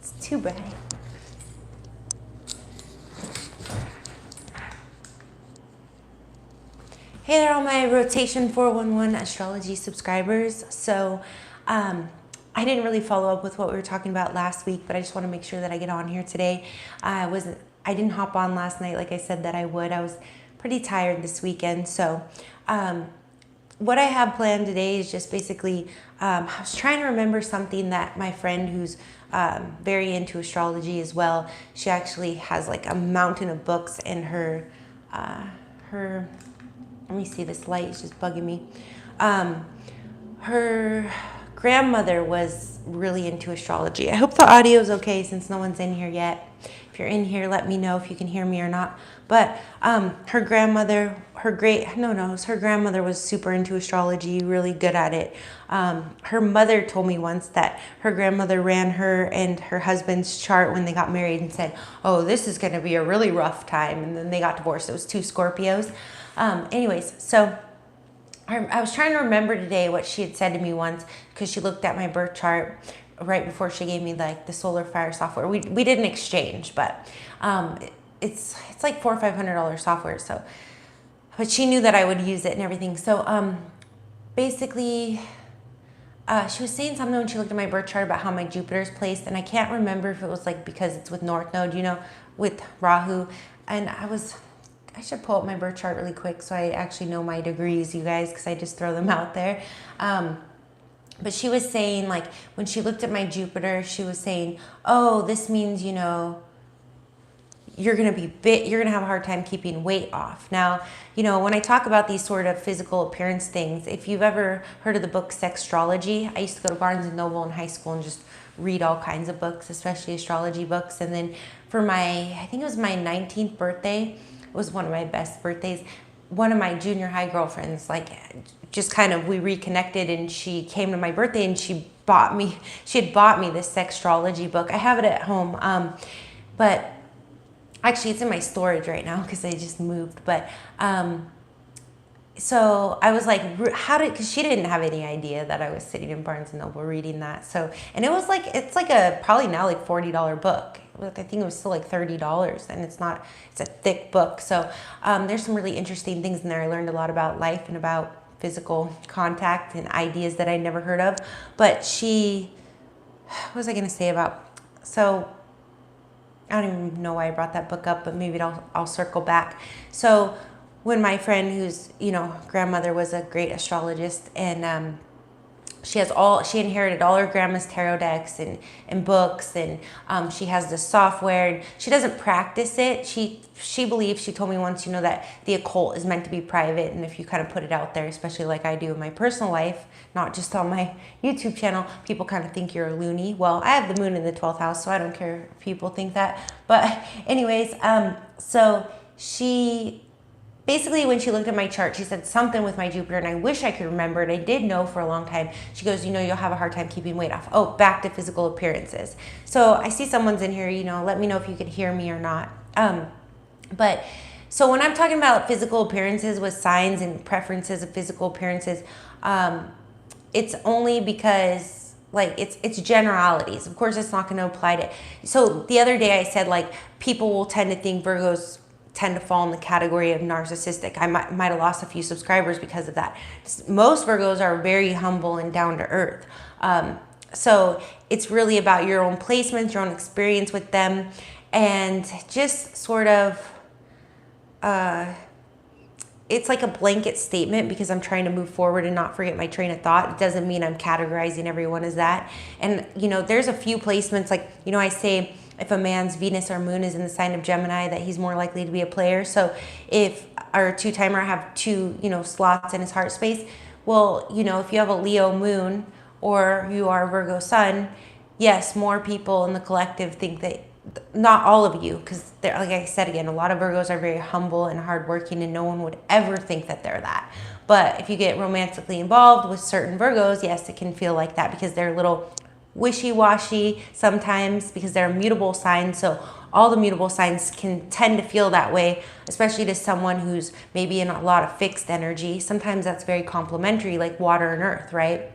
It's too bright. Hey there, all my Rotation 411 Astrology subscribers. So I didn't really follow up with what we were talking about last week, but I just want to make sure that I get on here today. I didn't hop on last night like I said that I would. I was pretty tired this weekend. So what I have planned today is just basically, I was trying to remember something that my friend who's very into astrology as well, she actually has like a mountain of books in her, let me see, this light is just bugging me. Her grandmother was really into astrology. I hope the audio is okay since no one's in here yet. If you're in here, let me know if you can hear me or not. But her grandmother, her grandmother was super into astrology, really good at it. Her mother told me once that her grandmother ran her and her husband's chart when they got married and said, oh, this is going to be a really rough time. And then they got divorced. It was 2 Scorpios. Anyways, so I was trying to remember today what she had said to me once because she looked at my birth chart right before she gave me like the solar fire software. We didn't exchange, but it's like $400 or $500 software. So, but she knew that I would use it and everything. So basically, she was saying something when she looked at my birth chart about how my Jupiter's placed, and I can't remember if it was like because it's with North Node, you know, with Rahu, and I should pull up my birth chart really quick so I actually know my degrees, you guys, because I just throw them out there. But she was saying, like, when she looked at my Jupiter, she was saying, oh, this means, you know, you're going to have a hard time keeping weight off. Now, you know, when I talk about these sort of physical appearance things, if you've ever heard of the book Sextrology, I used to go to Barnes & Noble in high school and just read all kinds of books, especially astrology books. And then for I think it was my 19th birthday, it was one of my best birthdays. One of my junior high girlfriends, like, just kind of, we reconnected, and she came to my birthday and she had bought me this Sextrology book. I have it at home, but actually it's in my storage right now because I just moved. But so I was like, because she didn't have any idea that I was sitting in Barnes & Noble reading that. So, and it was like, it's like probably now like $40 book. I think it was still like $30, and it's a thick book. So there's some really interesting things in there. I learned a lot about life and about physical contact and ideas that I'd never heard of. But what was I going to say about, so I don't even know why I brought that book up, but maybe I'll circle back. So when my friend whose, you know, grandmother was a great astrologist, and she inherited all her grandma's tarot decks and books, and she has the software. She doesn't practice it. She believes, she told me once, you know, that the occult is meant to be private, and if you kind of put it out there, especially like I do in my personal life, not just on my YouTube channel, people kind of think you're a loony. Well, I have the moon in the 12th house, so I don't care if people think that. But anyways, so she basically, when she looked at my chart, she said something with my Jupiter, and I wish I could remember it. I did know for a long time. She goes, you know, you'll have a hard time keeping weight off. Oh, back to physical appearances. So I see someone's in here, you know, let me know if you could hear me or not. But so when I'm talking about physical appearances with signs and preferences of physical appearances, it's only because, like, it's generalities. Of course, it's not going to apply to. So the other day I said, like, people will tend to think Virgos tend to fall in the category of narcissistic. I might have lost a few subscribers because of that. Most Virgos are very humble and down to earth. So it's really about your own placements, your own experience with them, and just sort of, it's like a blanket statement because I'm trying to move forward and not forget my train of thought. It doesn't mean I'm categorizing everyone as that. And, you know, there's a few placements, like, you know, I say, if a man's Venus or moon is in the sign of Gemini, that he's more likely to be a player. So if our two-timer have 2, you know, slots in his heart space, well, you know, if you have a Leo moon or you are a Virgo sun, yes, more people in the collective think that, not all of you, because like I said again, a lot of Virgos are very humble and hardworking, and no one would ever think that they're that. But if you get romantically involved with certain Virgos, yes, it can feel like that because they're a little wishy-washy sometimes because they're a mutable sign. So all the mutable signs can tend to feel that way, especially to someone who's maybe in a lot of fixed energy. Sometimes that's very complementary, like water and earth, right?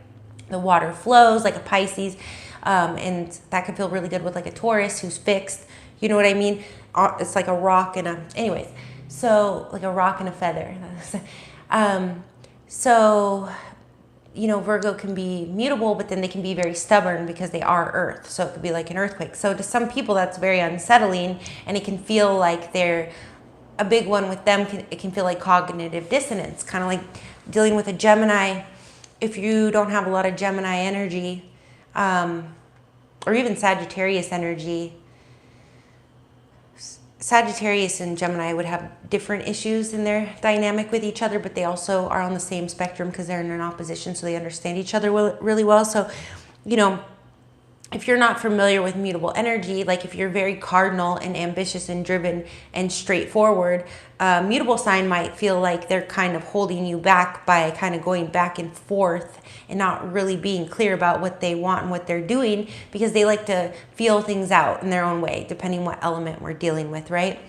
The water flows like a Pisces. And that could feel really good with like a Taurus who's fixed. You know what I mean? It's like a rock and a, anyways, so like a rock and a feather. So, you know, Virgo can be mutable, but then they can be very stubborn because they are earth. So it could be like an earthquake. So to some people that's very unsettling, and it can feel like they're a big one with them. It can feel like cognitive dissonance, kind of like dealing with a Gemini. If you don't have a lot of Gemini energy, or even Sagittarius energy, Sagittarius and Gemini would have different issues in their dynamic with each other, but they also are on the same spectrum because they're in an opposition, so they understand each other really well. So, you know, if you're not familiar with mutable energy, like if you're very cardinal and ambitious and driven and straightforward, mutable sign might feel like they're kind of holding you back by kind of going back and forth and not really being clear about what they want and what they're doing, because they like to feel things out in their own way, depending what element we're dealing with, right?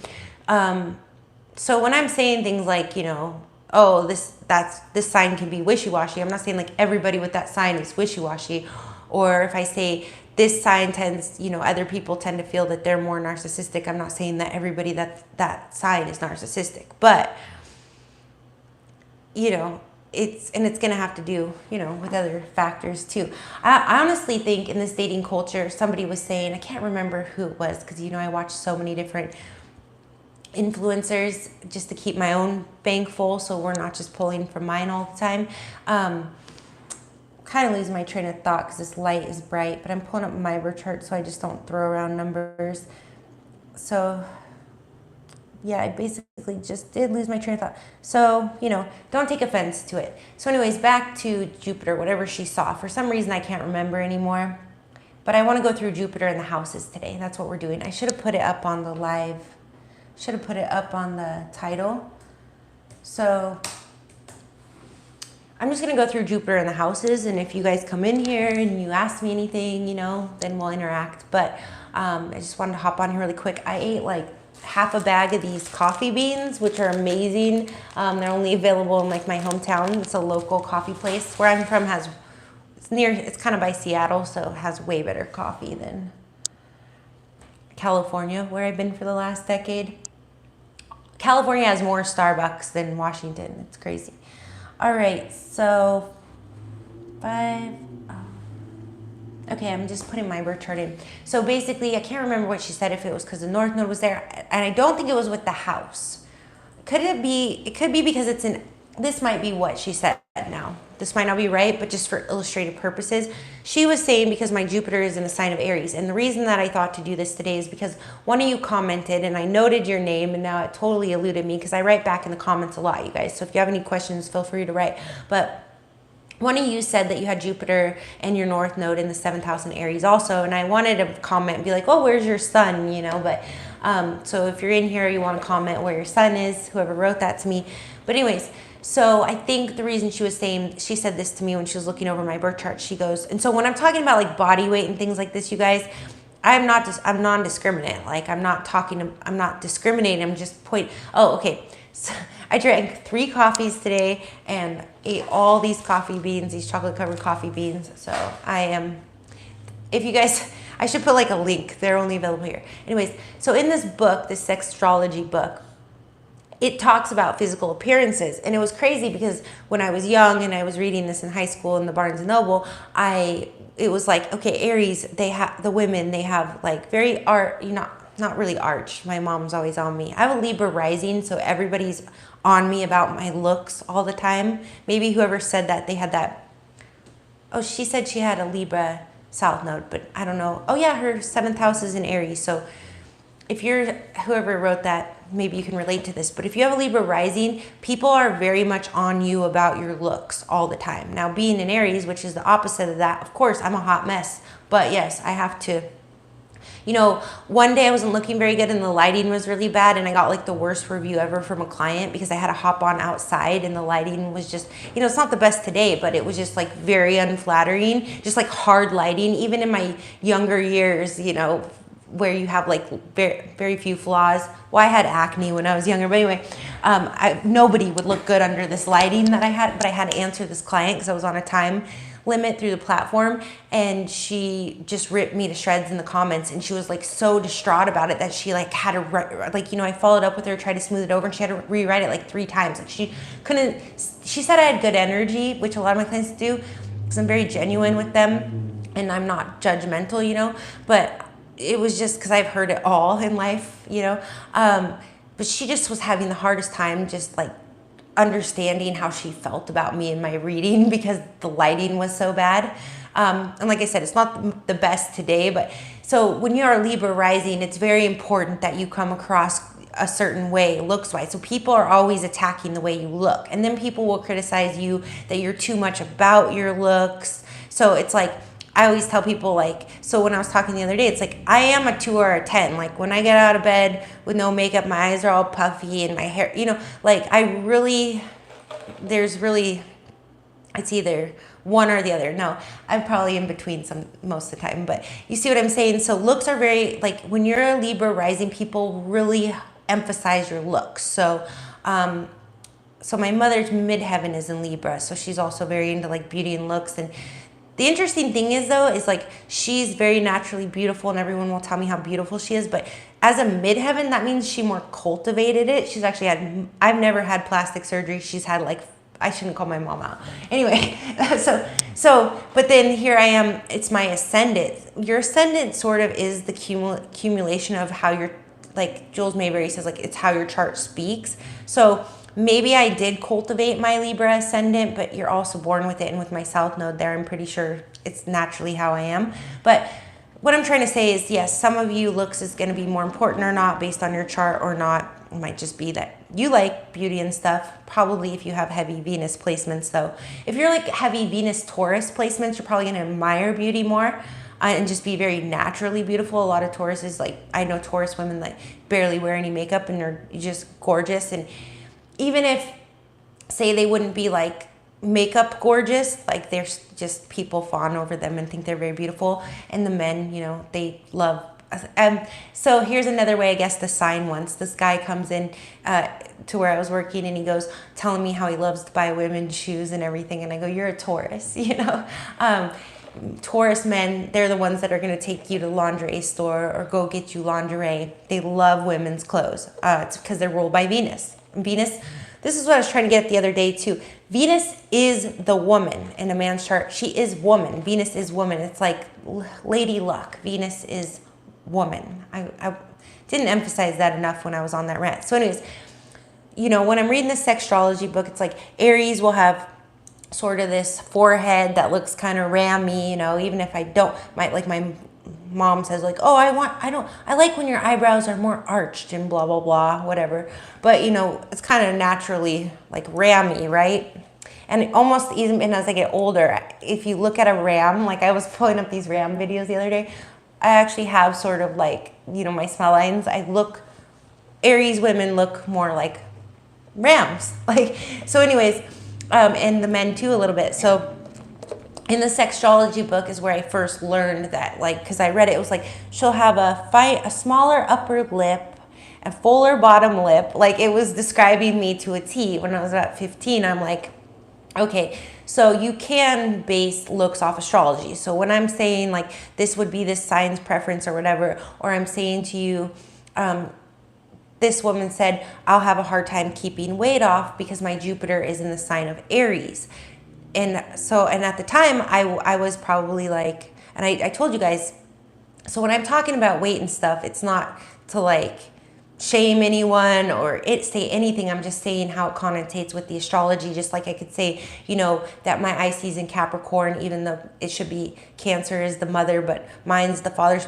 So when I'm saying things like, you know, oh, this sign can be wishy-washy, I'm not saying like everybody with that sign is wishy-washy. Or if I say this sign tends, you know, other people tend to feel that they're more narcissistic, I'm not saying that everybody that sign is narcissistic, but, you know, it's going to have to do, you know, with other factors too. I honestly think in this dating culture, somebody was saying, I can't remember who it was, because, you know, I watch so many different influencers just to keep my own bank full, so we're not just pulling from mine all the time. Kind of lose my train of thought because this light is bright, but I'm pulling up my birth chart so I just don't throw around numbers. So yeah, I basically just did lose my train of thought. So, you know, don't take offense to it. So anyways, back to Jupiter, whatever she saw. For some reason, I can't remember anymore, but I want to go through Jupiter and the houses today. That's what we're doing. I should have put it up on the live, should have put it up on the title. So I'm just going to go through Jupiter and the houses, and if you guys come in here and you ask me anything, you know, then we'll interact. But I just wanted to hop on here really quick. I ate like half a bag of these coffee beans, which are amazing. They're only available in like my hometown. It's a local coffee place. Where I'm from it's kind of by Seattle, so it has way better coffee than California, where I've been for the last decade. California has more Starbucks than Washington. It's crazy. All right, so okay, I'm just putting my birth chart in. So basically, I can't remember what she said, if it was because the North Node was there, and I don't think it was with the house. Could it be? It could be because it's in, this might be what she said now. This might not be right, but just for illustrative purposes, she was saying because my Jupiter is in the sign of Aries. And the reason that I thought to do this today is because one of you commented, and I noted your name, and now it totally eluded me because I write back in the comments a lot, you guys. So if you have any questions, feel free to write. But one of you said that you had Jupiter and your North Node in the 7th house in Aries also, and I wanted to comment and be like, oh, where's your sun, you know, but so if you're in here, you want to comment where your sun is, whoever wrote that to me. But anyways, so I think the reason she was saying, she said this to me when she was looking over my birth chart, she goes, and so when I'm talking about like body weight and things like this, you guys, I'm non-discriminate. Like I'm not discriminating, I'm just oh, okay. So I drank 3 coffees today and ate all these coffee beans, these chocolate covered coffee beans. So I am, if you guys, I should put like a link, they're only available here. Anyways, so in this book, this Astrology book, it talks about physical appearances. And it was crazy because when I was young and I was reading this in high school in the Barnes and Noble, it was like, okay, Aries, the women, they have like very not really arch. My mom's always on me. I have a Libra rising, so everybody's on me about my looks all the time. Maybe whoever said that, they had that. Oh, she said she had a Libra South Node, but I don't know. Oh yeah, her 7th house is in Aries. So if you're, whoever wrote that, maybe you can relate to this. But if you have a Libra rising, people are very much on you about your looks all the time. Now being in Aries, which is the opposite of that, of course, I'm a hot mess. But yes, I have to, you know, one day I wasn't looking very good and the lighting was really bad, and I got like the worst review ever from a client because I had to hop on outside and the lighting was just, you know, it's not the best today, but it was just like very unflattering, just like hard lighting. Even in my younger years, you know, where you have like very, very few flaws. Well, I had acne when I was younger, but anyway, nobody would look good under this lighting that I had, but I had to answer this client because I was on a time limit through the platform, and she just ripped me to shreds in the comments, and she was like so distraught about it that she like had to like, you know, I followed up with her, tried to smooth it over, and she had to rewrite it like 3 times. Like she couldn't, she said I had good energy, which a lot of my clients do because I'm very genuine with them and I'm not judgmental, you know, but it was just because I've heard it all in life, you know, but she just was having the hardest time just like understanding how she felt about me in my reading because the lighting was so bad. And like I said, it's not the best today, but so when you are Libra rising, it's very important that you come across a certain way looks wise. So people are always attacking the way you look, and then people will criticize you that you're too much about your looks. So it's like, I always tell people, like, so when I was talking the other day, it's like, I am a 2 or a 10. Like when I get out of bed with no makeup, my eyes are all puffy and my hair, you know, like it's either one or the other. No, I'm probably in between most of the time, but you see what I'm saying? So looks are very, like when you're a Libra rising, people really emphasize your looks. So, so my mother's midheaven is in Libra. So she's also very into like beauty and looks. And the interesting thing is though, is like she's very naturally beautiful and everyone will tell me how beautiful she is. But as a midheaven, that means she more cultivated it. She's actually I've never had plastic surgery. She's had like, I shouldn't call my mom out. Anyway, but then here I am, it's my ascendant. Your ascendant sort of is the accumulation of how your, like Jules Mayberry says, like it's how your chart speaks. So maybe I did cultivate my Libra ascendant, but you're also born with it. And with my South Node there, I'm pretty sure it's naturally how I am. But what I'm trying to say is, yes, some of you looks is going to be more important or not based on your chart or not. It might just be that you like beauty and stuff. Probably if you have heavy Venus placements though. If you're like heavy Venus Taurus placements, you're probably going to admire beauty more. And just be very naturally beautiful. A lot of Tauruses, like I know Taurus women like barely wear any makeup and they're just gorgeous. And even if, say they wouldn't be like makeup gorgeous, like they're just, people fawn over them and think they're very beautiful. And the men, you know, they love. So here's another way, I guess, the sign once. This guy comes in to where I was working and he goes telling me how he loves to buy women's shoes and everything. And I go, you're a Taurus, you know. Taurus men, they're the ones that are going to take you to the lingerie store or go get you lingerie. They love women's clothes. It's because they're ruled by Venus. Venus, this is what I was trying to get at the other day too. Venus is the woman in a man's chart. She is woman. Venus is woman. It's like Lady Luck. Venus is woman. I didn't emphasize that enough when I was on that rant. So anyways, you know, when I'm reading this Astrology book, it's like Aries will have sort of this forehead that looks kind of rammy, you know, even if I don't, like my mom says like, oh, I like when your eyebrows are more arched and blah, blah, blah, whatever. But, you know, it's kind of naturally like rammy, right? And almost even as I get older, if you look at a ram, like I was pulling up these ram videos the other day, I actually have sort of like, you know, my smile lines, Aries women look more like rams. Like, so anyways, and the men too a little bit. So in the Sextrology book is where I first learned that, like, because I read it, it was like, she'll have a smaller upper lip, a fuller bottom lip. Like it was describing me to a T. When I was about 15, I'm like, okay, so you can base looks off astrology. So when I'm saying like, this would be this sign's preference or whatever, or I'm saying to you, this woman said, I'll have a hard time keeping weight off because my Jupiter is in the sign of Aries. And so, and at the time I was probably like, and I told you guys, so when I'm talking about weight and stuff, it's not to like shame anyone or say anything. I'm just saying how it connotates with the astrology. Just like I could say, you know, that my IC is in Capricorn, even though it should be Cancer is the mother, but mine's the father's.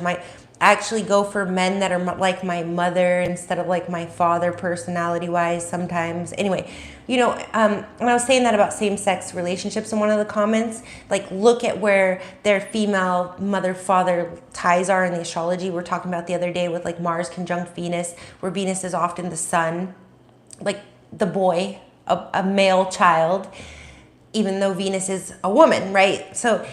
I actually go for men that are like my mother instead of like my father personality-wise sometimes. Anyway, you know, when I was saying that about same-sex relationships in one of the comments, like look at where their female mother-father ties are in the astrology. We're talking about the other day with like Mars conjunct Venus, where Venus is often the son, like the boy, a male child, even though Venus is a woman, right? So,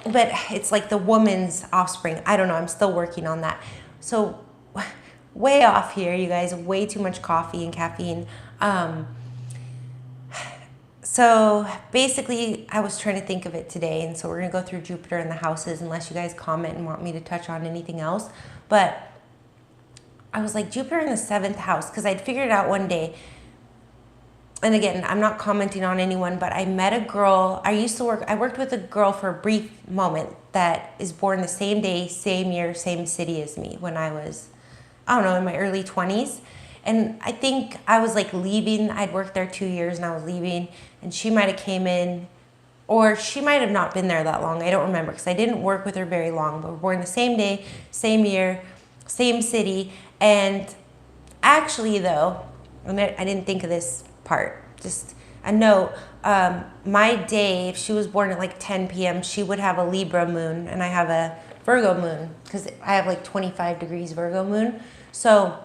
but it's like the woman's offspring. I don't know. I'm still working on that. So way off here, you guys, way too much coffee and caffeine. So basically, I was trying to think of it today, and so we're going to go through Jupiter and the houses unless you guys comment and want me to touch on anything else. But I was like, Jupiter in the 7th house, because I'd figured it out one day. And again, I'm not commenting on anyone, but I met a girl. I worked with a girl for a brief moment that is born the same day, same year, same city as me when I was, I don't know, in my early 20s. And I think I was like leaving. I'd worked there 2 years and I was leaving, and she might have came in, or she might have not been there that long. I don't remember because I didn't work with her very long, but we're born the same day, same year, same city. And actually though, I didn't think of this part, just a note, my day, if she was born at like 10 p.m., she would have a Libra moon and I have a Virgo moon because I have like 25 degrees Virgo moon. So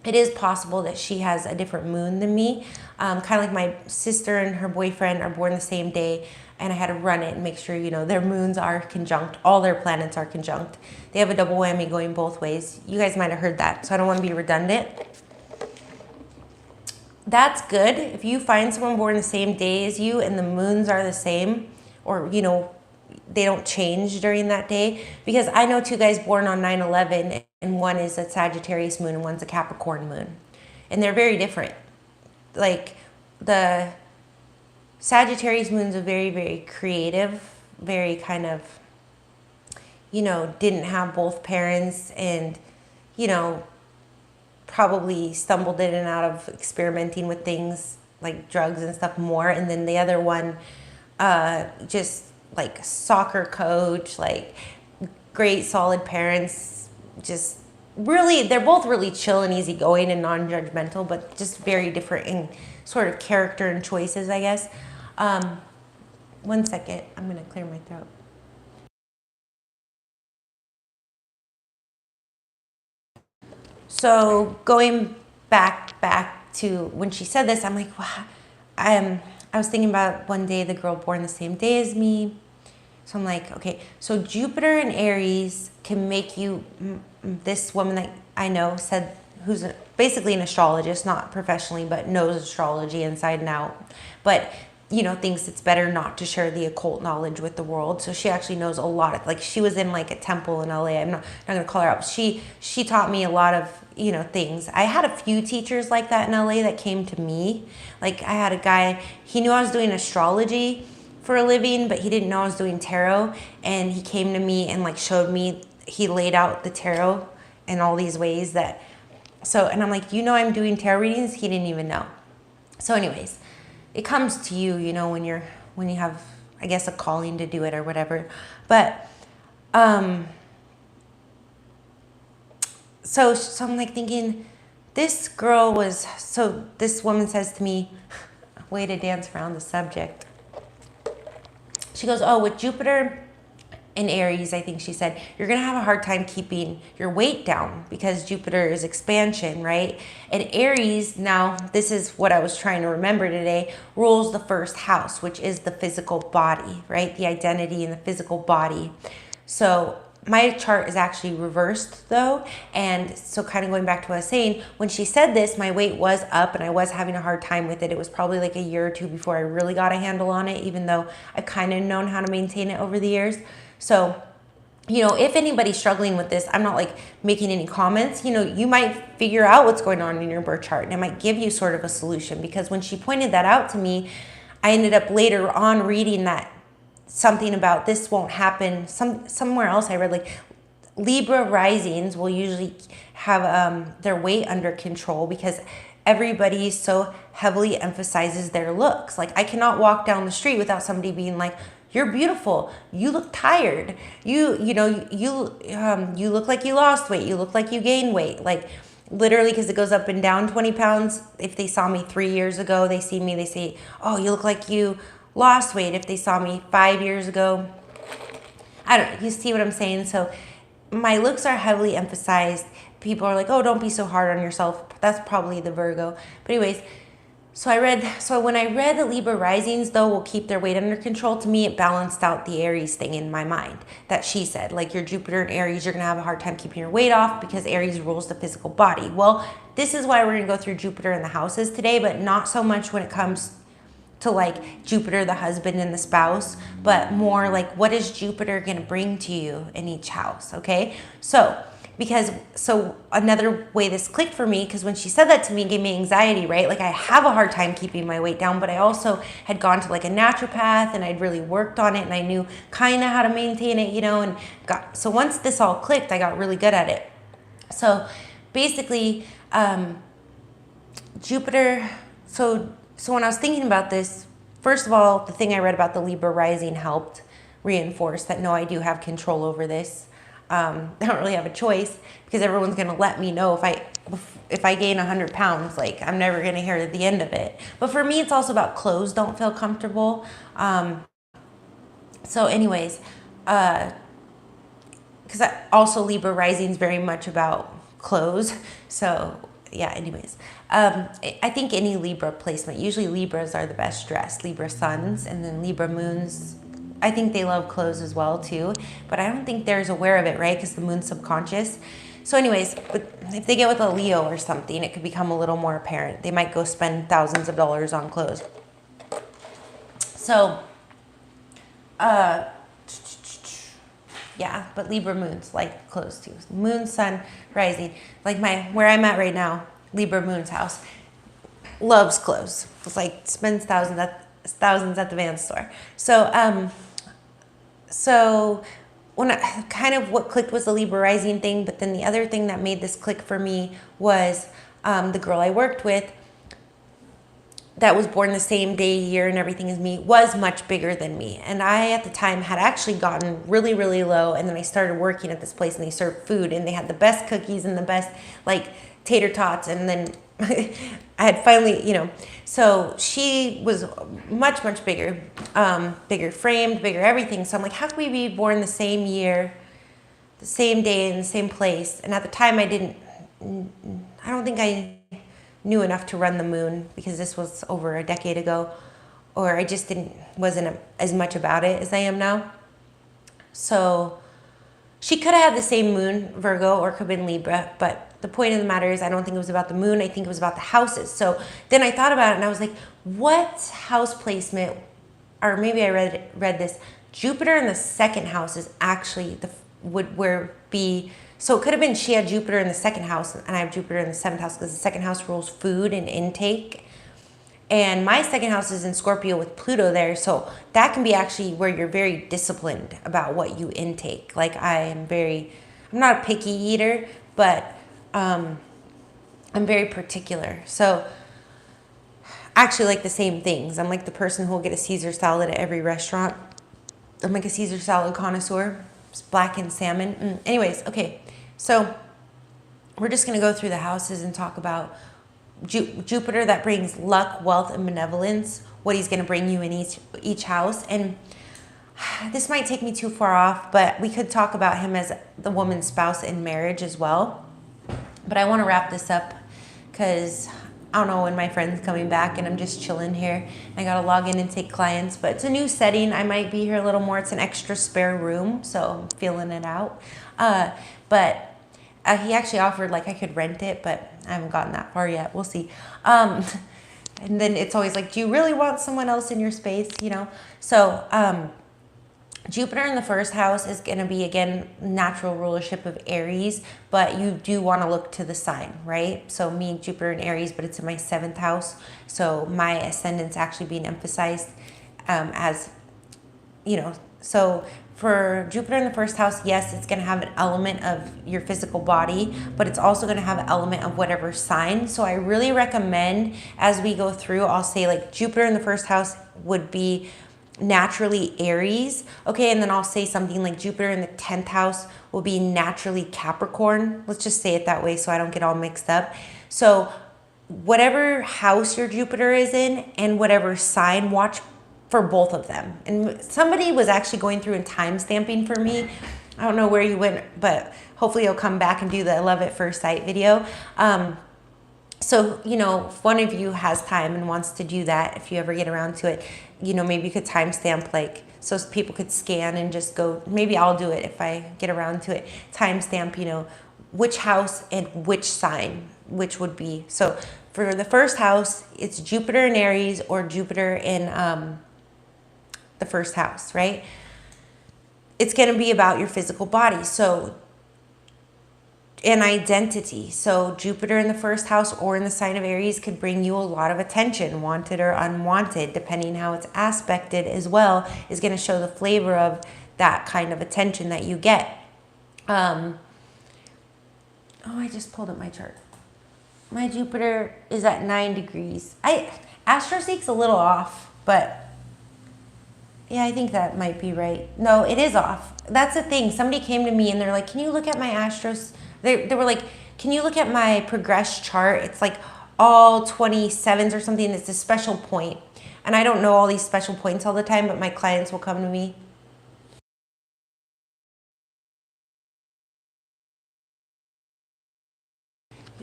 it is possible that she has a different moon than me. Kind of like my sister and her boyfriend are born the same day, and I had to run it and make sure, you know, their moons are conjunct. All their planets are conjunct. They have a double whammy going both ways. You guys might have heard that, so I don't want to be redundant. That's good. If you find someone born the same day as you and the moons are the same, or, you know, they don't change during that day, because I know 2 guys born on 9/11 and one is a Sagittarius moon and one's a Capricorn moon, and they're very different. Like the Sagittarius moon's a very, very creative, very kind of, you know, didn't have both parents and, you know, probably stumbled in and out of experimenting with things like drugs and stuff more. And then the other one, just like soccer coach, like great solid parents, just really, they're both really chill and easygoing and non-judgmental, but just very different in sort of character and choices, I guess. 1 second, I'm gonna clear my throat. So going back to when she said this, I'm like, wow. I was thinking about one day the girl born the same day as me. So I'm like, okay, so Jupiter in Aries can make you, this woman that I know said, who's basically an astrologist, not professionally, but knows astrology inside and out, but, you know, thinks it's better not to share the occult knowledge with the world. So she actually knows a lot of, like, she was in like a temple in LA. I'm not gonna call her out. She taught me a lot of, you know, things. I had a few teachers like that in LA that came to me. Like I had a guy, he knew I was doing astrology for a living, but he didn't know I was doing tarot. And he came to me and like showed me, he laid out the tarot in all these ways that, so, and I'm like, you know, I'm doing tarot readings. He didn't even know. So anyways, it comes to you, you know, when you have, I guess, a calling to do it or whatever. But, so I'm like thinking, this girl was, so this woman says to me, way to dance around the subject. She goes, oh, with Jupiter in Aries, I think she said, you're going to have a hard time keeping your weight down because Jupiter is expansion, right? And Aries, now this is what I was trying to remember today, rules the 1st house, which is the physical body, right? The identity in the physical body. So my chart is actually reversed though. And so kind of going back to what I was saying, when she said this, my weight was up and I was having a hard time with it. It was probably like a year or 2 before I really got a handle on it, even though I've kind of known how to maintain it over the years. So, you know, if anybody's struggling with this, I'm not like making any comments. You know, you might figure out what's going on in your birth chart and it might give you sort of a solution, because when she pointed that out to me, I ended up later on reading that something about this won't happen. Somewhere else I read like Libra risings will usually have their weight under control because everybody so heavily emphasizes their looks. Like I cannot walk down the street without somebody being like, you're beautiful. You look tired. You look like you lost weight. You look like you gained weight. Like literally, because it goes up and down 20 pounds. If they saw me 3 years ago, they see me, they say, oh, you look like you lost weight. If they saw me 5 years ago, I don't know. You see what I'm saying? So my looks are heavily emphasized. People are like, oh, don't be so hard on yourself. That's probably the Virgo. But anyways, So when I read the Libra risings, though, will keep their weight under control, to me, it balanced out the Aries thing in my mind that she said, like your Jupiter and Aries, you're going to have a hard time keeping your weight off because Aries rules the physical body. Well, this is why we're going to go through Jupiter in the houses today, but not so much when it comes to like Jupiter, the husband and the spouse, but more like what is Jupiter going to bring to you in each house. Okay. So another way this clicked for me, because when she said that to me, it gave me anxiety, right? Like I have a hard time keeping my weight down, but I also had gone to like a naturopath and I'd really worked on it and I knew kind of how to maintain it, and so once this all clicked, I got really good at it. So basically, Jupiter, so when I was thinking about this, first of all, the thing I read about the Libra rising helped reinforce that no, I do have control over this. I don't really have a choice because everyone's going to let me know if I gain 100 pounds, like I'm never going to hear the end of it. But for me, it's also about clothes don't feel comfortable. So anyways, because also Libra rising is very much about clothes. So yeah, anyways, I think any Libra placement, usually Libras are the best dressed, Libra suns, and then Libra moons, I think they love clothes as well too, but I don't think they're as aware of it, right? Because the moon's subconscious. So anyways, if they get with a Leo or something, it could become a little more apparent. They might go spend thousands of dollars on clothes. So, yeah, but Libra moons like clothes too. Moon, sun, rising. Like where I'm at right now, Libra moon's house, loves clothes. It's like spends thousands at the Vans store. So when what clicked was the Libra rising thing, but then the other thing that made this click for me was the girl I worked with that was born the same day, year, and everything as me was much bigger than me. And I, at the time, had actually gotten really, really low. And then I started working at this place and they served food and they had the best cookies and the best like tater tots. And then I had finally, so she was much, much bigger, bigger framed, bigger everything. So I'm like, how can we be born the same year, the same day, in the same place? And at the time I don't think I knew enough to run the moon because this was over a decade ago, or I just wasn't as much about it as I am now. So she could have had the same moon, Virgo, or could have been Libra, but the point of the matter is I don't think it was about the moon. I think it was about the houses. So then I thought about it and I was like, what house placement, or maybe I read this, Jupiter in the second house is actually so it could have been she had Jupiter in the second house and I have Jupiter in the seventh house because the second house rules food and intake. And my second house is in Scorpio with Pluto there. So that can be actually where you're very disciplined about what you intake. Like I'm not a picky eater, but I'm very particular. So actually like the same things. I'm like the person who will get a Caesar salad at every restaurant. I'm like a Caesar salad connoisseur. It's blackened salmon. Anyways, okay. So we're just going to go through the houses and talk about Jupiter that brings luck, wealth, and benevolence, what he's going to bring you in each house. And this might take me too far off, but we could talk about him as the woman's spouse in marriage as well. But I want to wrap this up because I don't know when my friend's coming back and I'm just chilling here. I got to log in and take clients, but it's a new setting. I might be here a little more. It's an extra spare room, so I'm feeling it out. But he actually offered like I could rent it, but I haven't gotten that far yet. We'll see. And then it's always like, do you really want someone else in your space? So Jupiter in the first house is going to be, again, natural rulership of Aries, but you do want to look to the sign, right? So me, Jupiter in Aries, but it's in my seventh house. So my ascendant's actually being emphasized so for Jupiter in the first house, yes, it's going to have an element of your physical body, but it's also going to have an element of whatever sign. So I really recommend as we go through, I'll say like Jupiter in the first house would be naturally Aries. Okay, and then I'll say something like Jupiter in the 10th house will be naturally Capricorn. Let's just say it that way so I don't get all mixed up. So whatever house your Jupiter is in and whatever sign, watch for both of them. And somebody was actually going through and time stamping for me. I don't know where you went, but hopefully you'll come back and do the I love at first sight video. So, you know, if one of you has time and wants to do that, if you ever get around to it, you know, maybe you could timestamp, like, so people could scan and just go, maybe I'll do it if I get around to it, timestamp, you know, which house and which sign, which would be. So for the first house, it's Jupiter in Aries or Jupiter in the first house, right? It's going to be about your physical body. So an identity. So Jupiter in the first house or in the sign of Aries could bring you a lot of attention, wanted or unwanted, depending how it's aspected as well, is going to show the flavor of that kind of attention that you get. Oh, I just pulled up my chart. My Jupiter is at 9 degrees. Astroseek's a little off, but yeah, I think that might be right. No, it is off. That's the thing. Somebody came to me and they're like, can you look at my astros? They were like, can you look at my progress chart? It's like all 27s or something. It's a special point. And I don't know all these special points all the time, but my clients will come to me.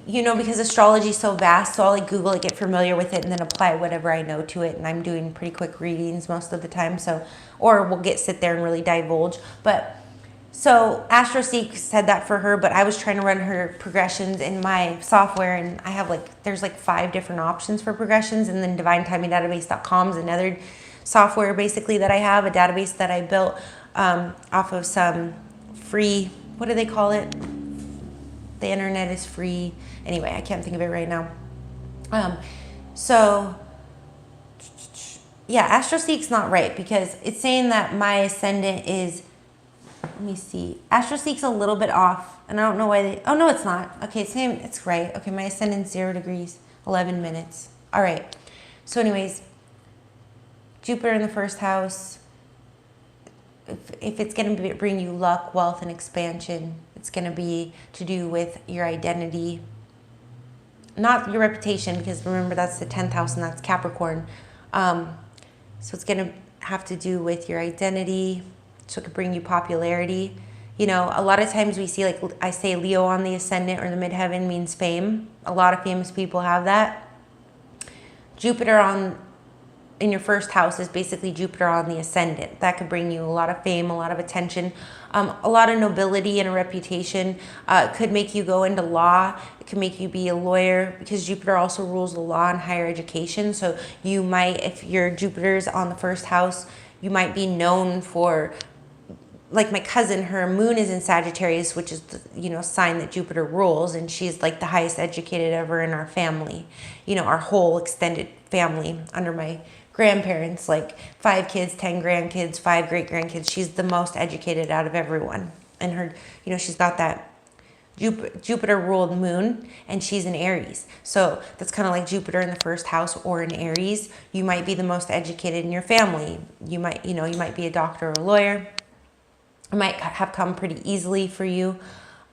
You know, because astrology is so vast, so I'll like Google it, get familiar with it, and then apply whatever I know to it. And I'm doing pretty quick readings most of the time, so, or we'll sit there and really divulge. But so AstroSeek said that for her, but I was trying to run her progressions in my software, and I have like, there's like 5 different options for progressions, and then DivineTimingDatabase.com is another software basically that I have, a database that I built off of some free, what do they call it? The internet is free. Anyway, I can't think of it right now. So yeah, AstroSeek's not right because it's saying that my ascendant is, let me see. AstroSeek's a little bit off, and I don't know why they, oh no, it's not. Okay, it's right. Okay, my ascendant's 0 degrees, 11 minutes. All right. So anyways, Jupiter in the first house, if it's going to bring you luck, wealth, and expansion, it's going to be to do with your identity, not your reputation, because remember that's the 10th house and that's Capricorn. So it's going to have to do with your identity, so it could bring you popularity. You know, a lot of times we see, like I say, Leo on the ascendant or the midheaven means fame. A lot of famous people have that. Jupiter in your first house is basically Jupiter on the ascendant. That could bring you a lot of fame, a lot of attention, a lot of nobility and a reputation. It could make you go into law. It could make you be a lawyer because Jupiter also rules the law and higher education. So you might, if your Jupiter's on the first house, you might be known for, like my cousin, her moon is in Sagittarius, which is the, you know, sign that Jupiter rules, and she's like the highest educated ever in our family. You know, our whole extended family under my grandparents, like 5 kids, 10 grandkids, 5 great grandkids. She's the most educated out of everyone. And her, you know, she's got that Jupiter ruled moon, and she's in Aries. So that's kind of like Jupiter in the first house or in Aries. You might be the most educated in your family. You might, you know, you might be a doctor or a lawyer. It might have come pretty easily for you.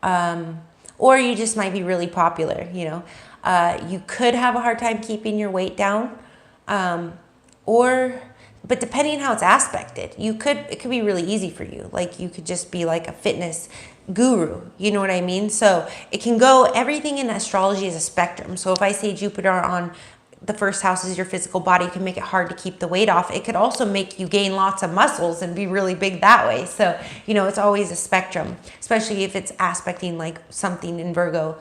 Or you just might be really popular, you know. You could have a hard time keeping your weight down. But depending on how it's aspected, it could be really easy for you. Like you could just be like a fitness guru, you know what I mean? So it can go, everything in astrology is a spectrum. So if I say Jupiter on the first house is your physical body, it can make it hard to keep the weight off. It could also make you gain lots of muscles and be really big that way. So, you know, it's always a spectrum, especially if it's aspecting like something in Virgo.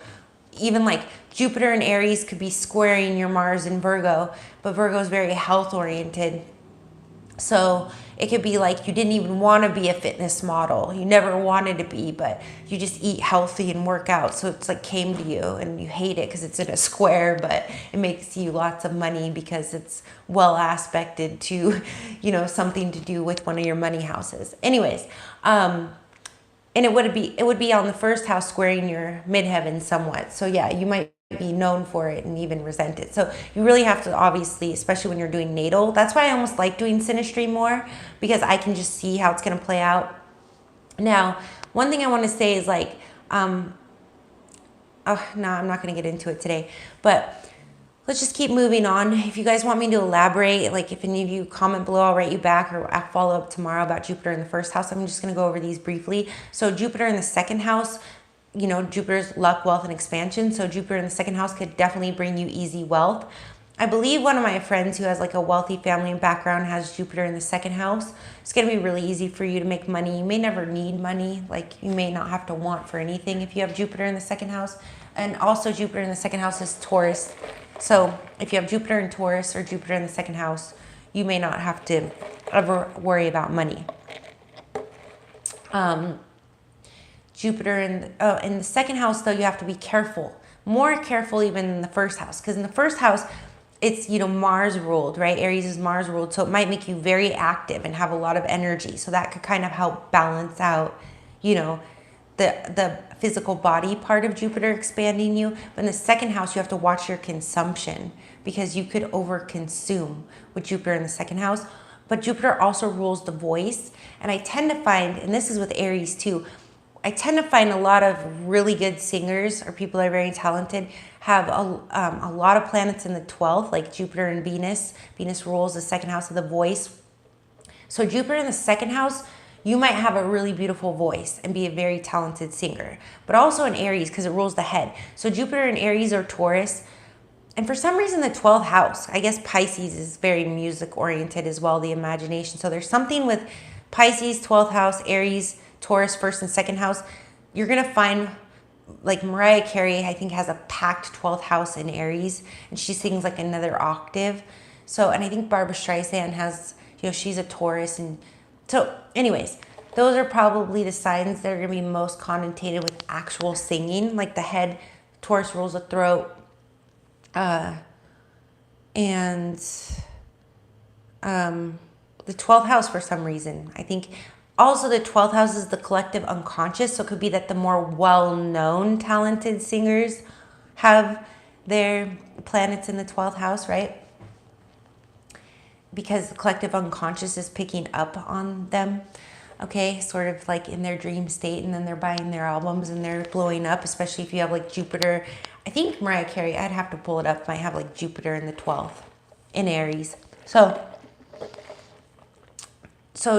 Even like Jupiter in Aries could be squaring your Mars in Virgo, but Virgo is very health oriented. So it could be like you didn't even want to be a fitness model. You never wanted to be, but you just eat healthy and work out. So it's like came to you and you hate it because it's in a square, but it makes you lots of money because it's well aspected to, you know, something to do with one of your money houses. Anyways, and it would be on the first house squaring your midheaven somewhat. So yeah, you might be known for it and even resent it. So you really have to, obviously, especially when you're doing natal. That's why I almost like doing synastry more, because I can just see how it's going to play out. Now, one thing I want to say is like, no, I'm not going to get into it today, but let's just keep moving on. If you guys want me to elaborate, like if any of you comment below, I'll write you back, or I'll follow up tomorrow about Jupiter in the first house. I'm just going to go over these briefly. So Jupiter in the second house, Jupiter's luck, wealth, and expansion. So Jupiter in the second house could definitely bring you easy wealth. I believe one of my friends who has like a wealthy family and background has Jupiter in the second house. It's going to be really easy for you to make money. You may never need money. Like you may not have to want for anything if you have Jupiter in the second house. And also Jupiter in the second house is Taurus. So if you have Jupiter in Taurus or Jupiter in the second house, you may not have to ever worry about money. Jupiter in the second house, though, you have to be careful. More careful even in the first house. Because in the first house, it's, Mars ruled, right? Aries is Mars ruled. So it might make you very active and have a lot of energy. So that could kind of help balance out, the physical body part of Jupiter expanding you. But in the second house, you have to watch your consumption because you could overconsume with Jupiter in the second house. But Jupiter also rules the voice. And I tend to find, and this is with Aries too, I tend to find a lot of really good singers or people that are very talented have a lot of planets in the 12th, like Jupiter and Venus. Venus rules the second house of the voice. So Jupiter in the second house, you might have a really beautiful voice and be a very talented singer. But also in Aries, because it rules the head. So Jupiter in Aries or Taurus. And for some reason, the 12th house, I guess Pisces is very music oriented as well, the imagination. So there's something with Pisces, 12th house, Aries, Taurus, first and second house. You're going to find, like Mariah Carey, I think, has a packed 12th house in Aries, and she sings like another octave. So, and I think Barbara Streisand has, she's a Taurus. And so anyways, those are probably the signs that are going to be most connotated with actual singing, like the head. Taurus rules the throat. And the 12th house for some reason. I think also the 12th house is the collective unconscious. So it could be that the more well-known talented singers have their planets in the 12th house, right? Because the collective unconscious is picking up on them. Okay, sort of like in their dream state, and then they're buying their albums and they're blowing up, especially if you have like Jupiter. I think Mariah Carey, I'd have to pull it up, might have like Jupiter in the 12th in Aries. So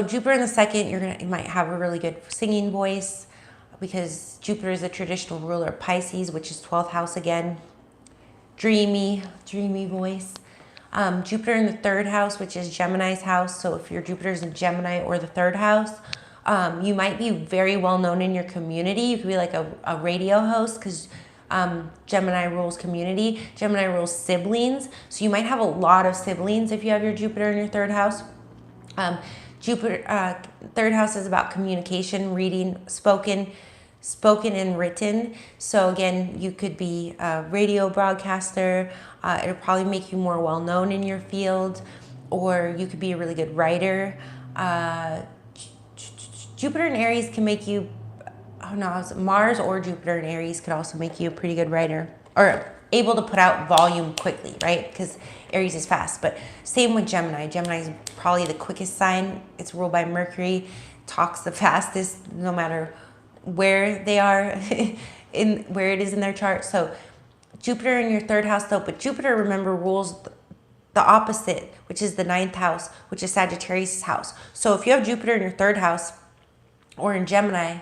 Jupiter in the second, you might have a really good singing voice because Jupiter is a traditional ruler of Pisces, which is 12th house again. Dreamy voice. Jupiter in the third house, which is Gemini's house. So if your Jupiter's in Gemini or the third house, you might be very well known in your community. You could be like a radio host because Gemini rules community. Gemini rules siblings. So you might have a lot of siblings if you have your Jupiter in your third house. Jupiter, third house is about communication, reading, spoken and written. So again, you could be a radio broadcaster. It'll probably make you more well-known in your field, or you could be a really good writer. Jupiter in Aries can make you, Mars or Jupiter in Aries could also make you a pretty good writer, or able to put out volume quickly, right? Because Aries is fast. But same with Gemini. Gemini is probably the quickest sign. It's ruled by Mercury, talks the fastest no matter where they are where it is in their chart. So Jupiter in your third house though, but Jupiter, remember, rules the opposite, which is the 9th house, which is Sagittarius' house. So if you have Jupiter in your third house or in Gemini,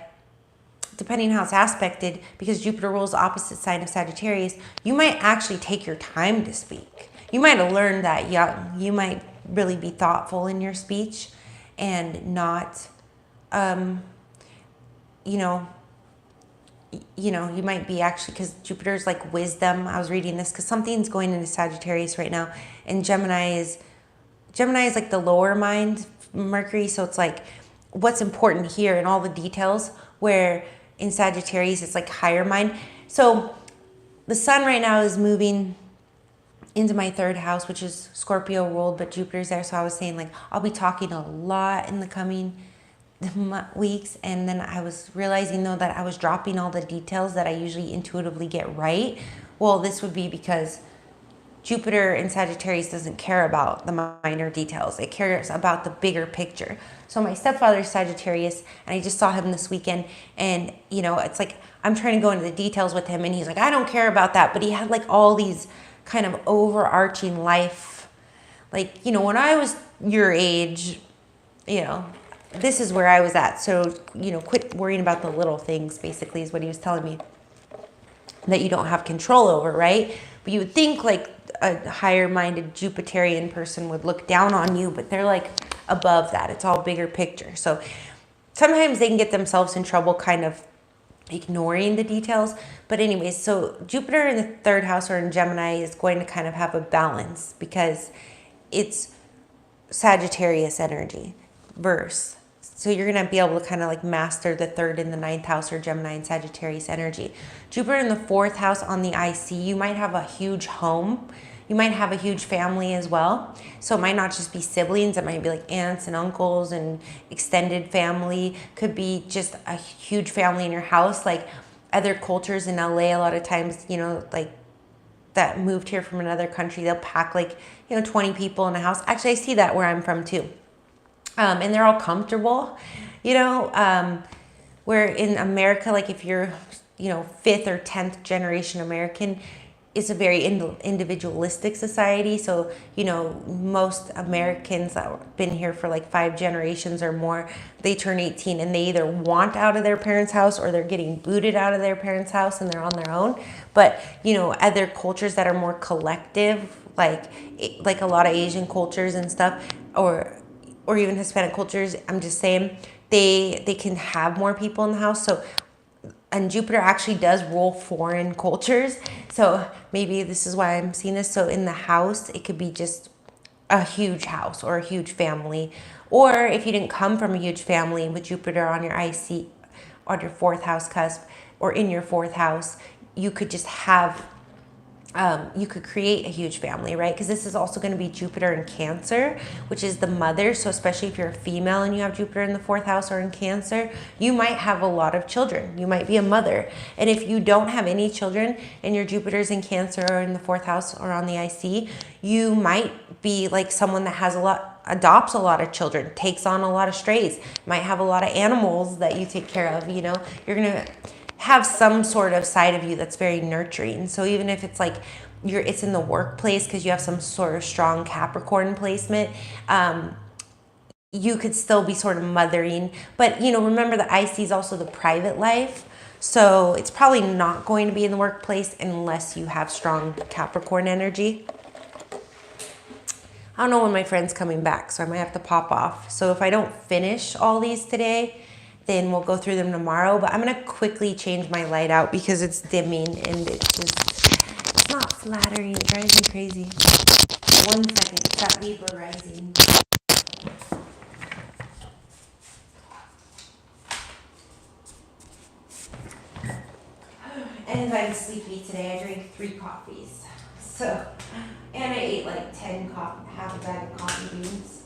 depending how it's aspected, because Jupiter rules the opposite sign of Sagittarius, you might actually take your time to speak. You might have learned that young. You might really be thoughtful in your speech and not, you might be actually, because Jupiter's like wisdom. I was reading this because something's going into Sagittarius right now, and Gemini is like the lower mind, Mercury. So it's like what's important here and all the details, where in Sagittarius it's like higher mind. So the sun right now is moving into my third house, which is Scorpio ruled, but Jupiter's there. So I was saying, like, I'll be talking a lot in the coming weeks, and then I was realizing though that I was dropping all the details that I usually intuitively get right. Well, this would be because Jupiter in Sagittarius doesn't care about the minor details. It cares about the bigger picture. So my stepfather is Sagittarius, and I just saw him this weekend, and it's like I'm trying to go into the details with him, and he's like, I don't care about that, but he had like all these kind of overarching life, like, when I was your age, this is where I was at. So, you know, quit worrying about the little things, basically, is what he was telling me, that you don't have control over, right? But you would think like a higher minded Jupiterian person would look down on you, but they're like above that. It's all bigger picture. So sometimes they can get themselves in trouble kind of ignoring the details. But anyways, so Jupiter in the third house or in Gemini is going to kind of have a balance because it's Sagittarius energy verse. So you're going to be able to kind of like master the third and the ninth house or Gemini and Sagittarius energy. Jupiter in the fourth house on the IC, you might have a huge home. You might have a huge family as well. So it might not just be siblings. It might be like aunts and uncles and extended family. Could be just a huge family in your house. Like other cultures in LA, a lot of times, you know, like that moved here from another country, they'll pack like, you know, 20 people in a house. Actually, I see that where I'm from too. And they're all comfortable, you know, where in America, like if you're, you know, 5th or 10th generation American, it's a very individualistic society. So, you know, most Americans that have been here for like 5 generations or more, they turn 18 and they either want out of their parents' house or they're getting booted out of their parents' house and they're on their own. But, you know, other cultures that are more collective, like a lot of Asian cultures and stuff, or even Hispanic cultures, I'm just saying, they can have more people in the house. So, and Jupiter actually does rule foreign cultures. So maybe this is why I'm seeing this. So in the house, it could be just a huge house or a huge family. Or if you didn't come from a huge family with Jupiter on your IC, on your fourth house cusp, or in your fourth house, you could just have, you could create a huge family, right? Because this is also going to be Jupiter in Cancer, which is the mother. So especially if you're a female and you have Jupiter in the fourth house or in Cancer, you might have a lot of children. You might be a mother. And if you don't have any children and your Jupiter's in Cancer or in the fourth house or on the IC, you might be like someone that has adopts a lot of children, takes on a lot of strays, might have a lot of animals that you take care of, you know. You're going to have some sort of side of you that's very nurturing. So even if it's like it's in the workplace because you have some sort of strong Capricorn placement, you could still be sort of mothering. But, you know, remember the IC is also the private life. So it's probably not going to be in the workplace unless you have strong Capricorn energy. I don't know when my friend's coming back, so I might have to pop off. So if I don't finish all these today, then we'll go through them tomorrow. But I'm gonna quickly change my light out because it's dimming and it's not flattering. It drives me crazy. 1 second, it's that Libra rising. And I'm sleepy today. I drank 3 coffees. So, and I ate like half a bag of coffee beans.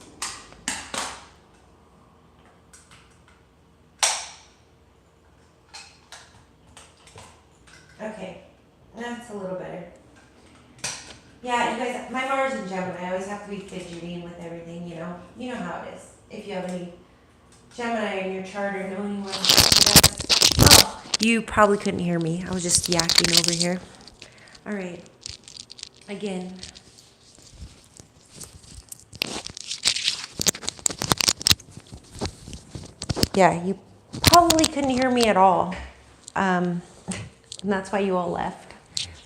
Okay, that's a little better. Yeah, you guys, my Mars in Gemini, I always have to be fidgeting with everything, you know. You know how it is. If you have any Gemini in your chart or know anyone. Oh, you probably couldn't hear me. I was just yakking over here. All right. Again. Yeah, you probably couldn't hear me at all. And that's why you all left.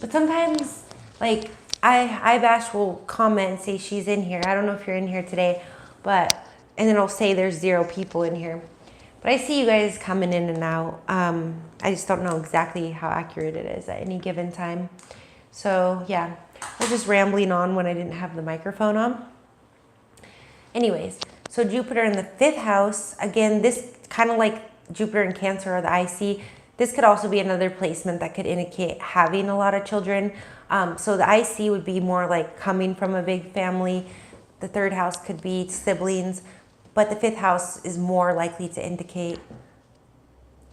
But sometimes, like, Bash will comment and say she's in here. I don't know if you're in here today, and then it'll say there's 0 people in here. But I see you guys coming in and out. I just don't know exactly how accurate it is at any given time. So, yeah, I was just rambling on when I didn't have the microphone on. Anyways, so Jupiter in the 5th house, again, this kind of like Jupiter in Cancer or the IC, this could also be another placement that could indicate having a lot of children. So the IC would be more like coming from a big family. The 3rd house could be siblings, but the 5th house is more likely to indicate.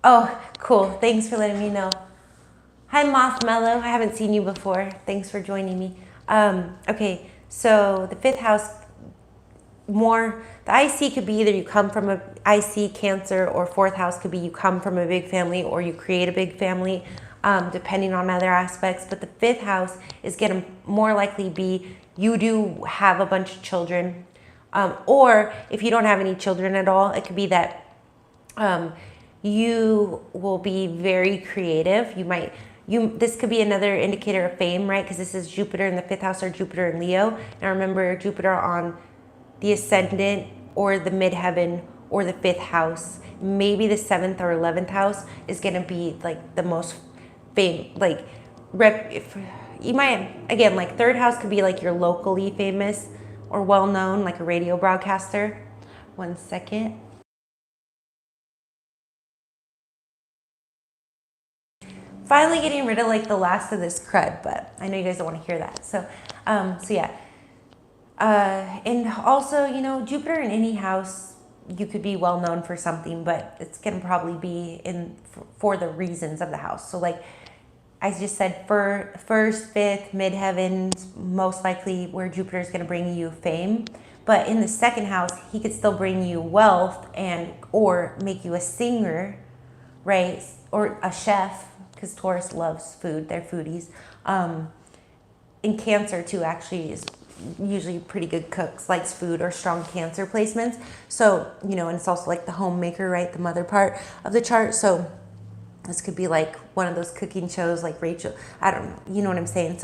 Oh, cool. Thanks for letting me know. Hi, Mothmellow. I haven't seen you before. Thanks for joining me. Okay, so the 5th house, the IC could be either you come from a IC Cancer, or 4th house could be you come from a big family or you create a big family, depending on other aspects. But the 5th house is going to more likely be you do have a bunch of children, Or if you don't have any children at all, it could be that you will be very creative. This could be another indicator of fame, right? Because this is Jupiter in the 5th house or Jupiter in Leo. Now remember, Jupiter on the ascendant or the midheaven or the 5th house, maybe the 7th or 11th house is going to be like the most fame, like you might, again, like 3rd house could be like you're locally famous or well known, like a radio broadcaster. One second. Finally getting rid of like the last of this crud, but I know you guys don't want to hear that. So yeah. And also, you know, Jupiter in any house, you could be well known for something, but it's going to probably be for the reasons of the house. So like I just said, for 1st, 5th, midheavens, most likely where Jupiter is going to bring you fame. But in the 2nd house, he could still bring you wealth or make you a singer, right? Or a chef, because Taurus loves food. They're foodies. In Cancer too, actually, is usually pretty good cooks, likes food or strong Cancer placements. So, you know, and it's also like the homemaker, right? The mother part of the chart. So this could be like one of those cooking shows like Rachel. I don't know. You know what I'm saying?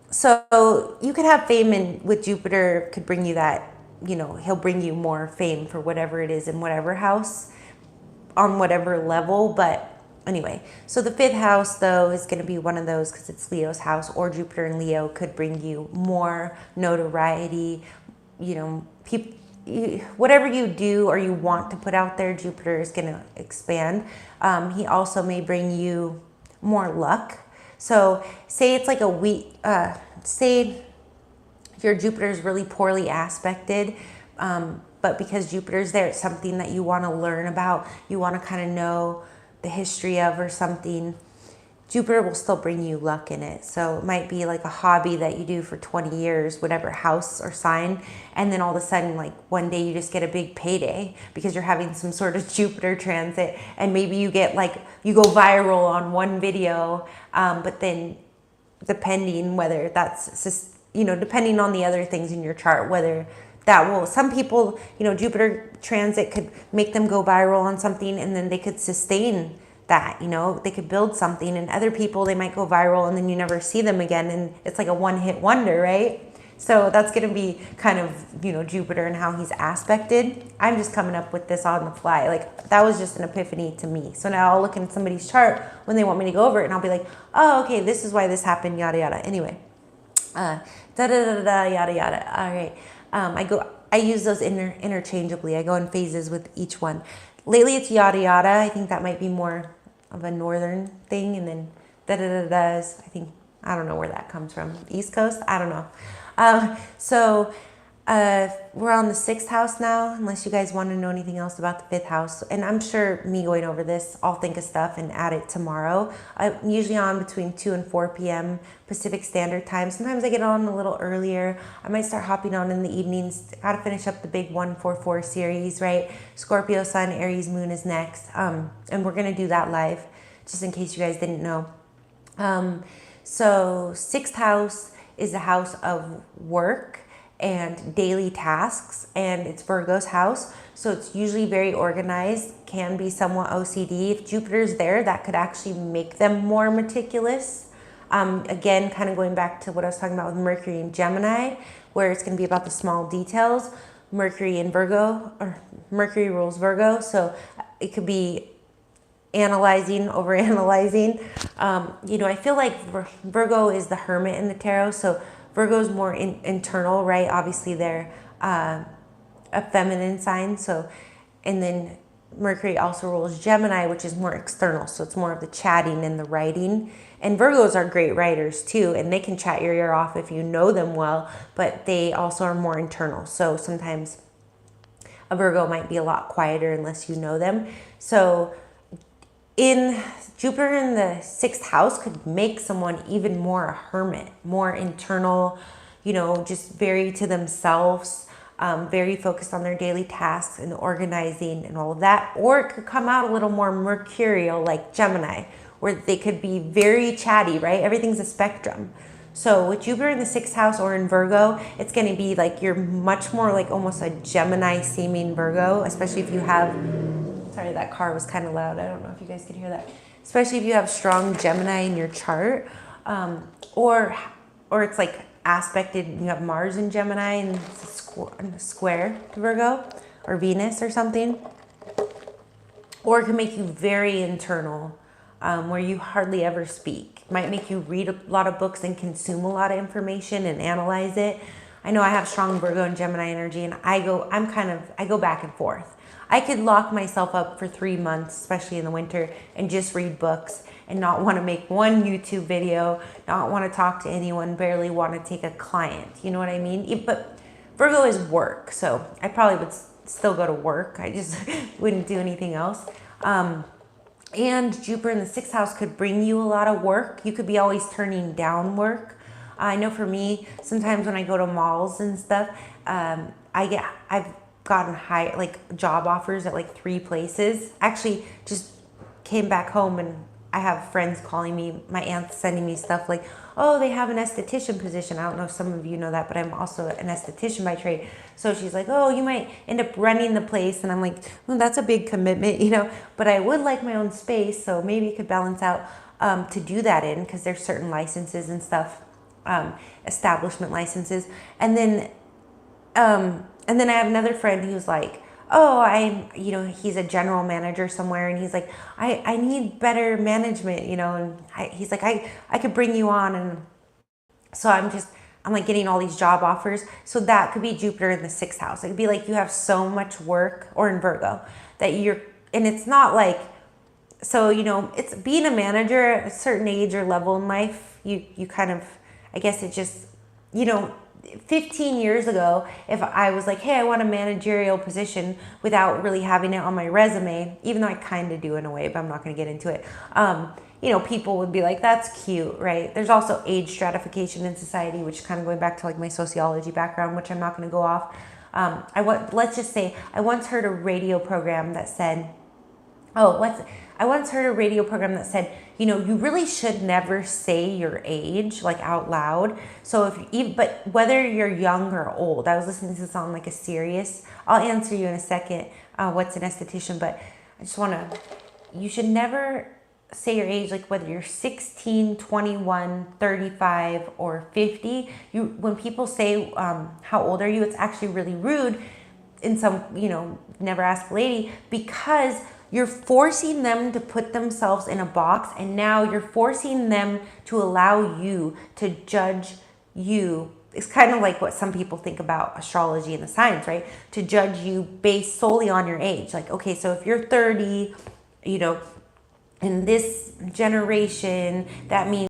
So you could have fame, with Jupiter could bring you that, you know, he'll bring you more fame for whatever it is in whatever house on whatever level. But anyway, so the 5th house though is going to be one of those because it's Leo's house, or Jupiter in Leo could bring you more notoriety, you know, whatever you do or you want to put out there, Jupiter is going to expand. He also may bring you more luck. So say it's like a week, say your Jupiter is really poorly aspected, but because Jupiter's there, it's something that you want to learn about, you want to kind of know the history of or something, Jupiter will still bring you luck in it. So it might be like a hobby that you do for 20 years, whatever house or sign, and then all of a sudden, like one day you just get a big payday because you're having some sort of Jupiter transit, and maybe you get like, you go viral on one video, but then depending whether that's, you know, depending on the other things in your chart, whether that will, some people, you know, Jupiter transit could make them go viral on something and then they could sustain that, you know, they could build something, and other people, they might go viral and then you never see them again, and it's like a one-hit wonder, right? So that's going to be kind of, you know, Jupiter and how he's aspected. I'm just coming up with this on the fly. Like, that was just an epiphany to me. So now I'll look in somebody's chart when they want me to go over it and I'll be like, oh, okay, this is why this happened, yada, yada. Anyway, yada, yada. All right. I use those interchangeably. I go in phases with each one. Lately it's yada, yada. I think that might be more of a northern thing. And then da-da-da-da's, I don't know where that comes from. East Coast? I don't know. We're on the 6th house now, unless you guys want to know anything else about the 5th house. And I'm sure me going over this, I'll think of stuff and add it tomorrow. I'm usually on between 2 and 4 p.m. Pacific Standard Time. Sometimes I get on a little earlier. I might start hopping on in the evenings. Got to finish up the big 144 series, right? Scorpio Sun, Aries Moon is next. And we're going to do that live, just in case you guys didn't know. So 6th house is the house of work and daily tasks, and it's Virgo's house, so it's usually very organized, can be somewhat OCD. If Jupiter's there, that could actually make them more meticulous. Again, kind of going back to what I was talking about with Mercury and Gemini, where it's going to be about the small details. Mercury in Virgo, or Mercury rules Virgo, so it could be analyzing, overanalyzing. You know, I feel like Virgo is the hermit in the tarot, so Virgo's more internal, right? Obviously they're a feminine sign. So, and then Mercury also rules Gemini, which is more external. So it's more of the chatting and the writing. And Virgos are great writers too, and they can chat your ear off if you know them well, but they also are more internal. So sometimes a Virgo might be a lot quieter unless you know them. So in Jupiter in the 6th house could make someone even more a hermit, more internal, you know, just very to themselves, very focused on their daily tasks and organizing and all of that. Or it could come out a little more mercurial like Gemini, where they could be very chatty, right? Everything's a spectrum. So with Jupiter in the 6th house or in Virgo, it's going to be like you're much more like almost a Gemini seeming Virgo, especially if you have, sorry, that car was kind of loud. I don't know if you guys could hear that. Especially if you have strong Gemini in your chart, or it's like aspected, you have Mars in Gemini and it's a square to Virgo or Venus or something. Or it can make you very internal, where you hardly ever speak. It might make you read a lot of books and consume a lot of information and analyze it. I know I have strong Virgo and Gemini energy, and I go back and forth. I could lock myself up for 3 months, especially in the winter, and just read books and not want to make one YouTube video, not want to talk to anyone, barely want to take a client. You know what I mean? But Virgo is work, so I probably would still go to work. I just wouldn't do anything else. And Jupiter in the 6th house could bring you a lot of work. You could be always turning down work. I know for me, sometimes when I go to malls and stuff, I've gotten job offers at like 3 places. Actually, just came back home and I have friends calling me, my aunt's sending me stuff like, oh, they have an esthetician position. I don't know if some of you know that, but I'm also an esthetician by trade. So she's like, oh, you might end up running the place. And I'm like, well, that's a big commitment, you know, but I would like my own space. So maybe it could balance out to do that in, because there's certain licenses and stuff, establishment licenses. And then I have another friend who's like, oh, he's a general manager somewhere, and he's like, I need better management, you know, and he's like, I could bring you on. And so I'm like getting all these job offers. So that could be Jupiter in the 6th house. It could be like you have so much work, or in Virgo, that and it's not like, so, you know, it's being a manager at a certain age or level in life, you kind of, I guess it just, you know, 15 years ago, if I was like, hey, I want a managerial position without really having it on my resume, even though I kind of do in a way, but I'm not going to get into it. You know, people would be like, that's cute, right? There's also age stratification in society, which is kind of going back to like my sociology background, which I'm not going to go off. Let's just say I once heard a radio program that said, you know, you really should never say your age like out loud. So but whether you're young or old, I was listening to this on like a serious, I'll answer you in a second, what's an esthetician, but I just you should never say your age, like whether you're 16, 21, 35, or 50. When people say, how old are you? It's actually really rude in some, you know, never ask a lady, because you're forcing them to put themselves in a box, and now you're forcing them to allow you to judge you. It's kind of like what some people think about astrology and the signs, right? To judge you based solely on your age. Like, okay, so if you're 30, you know, in this generation, that means